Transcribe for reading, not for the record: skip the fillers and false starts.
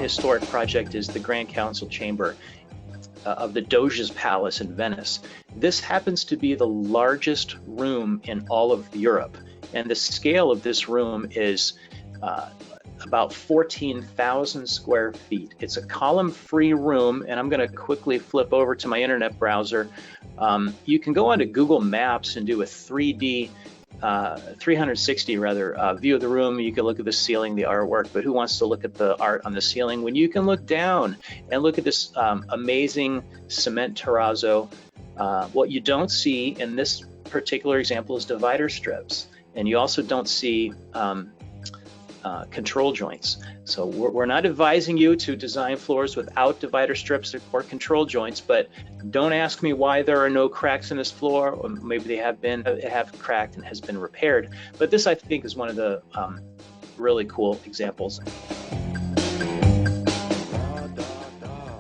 Historic project is the Grand Council Chamber of the Doge's Palace in Venice. This happens to be the largest room in all of Europe, and the scale of this room is about 14,000 square feet. It's a column-free room, and I'm going to quickly flip over to my internet browser. You can go onto Google Maps and do a 360 view of the room. You can look at the ceiling, the artwork, but who wants to look at the art on the ceiling when you can look down and look at this amazing cement terrazzo? What you don't see in this particular example is divider strips, and you also don't see control joints. So we're not advising you to design floors without divider strips or control joints, but don't ask me why there are no cracks in this floor, or maybe they have cracked and has been repaired. But this, I think, is one of the really cool examples.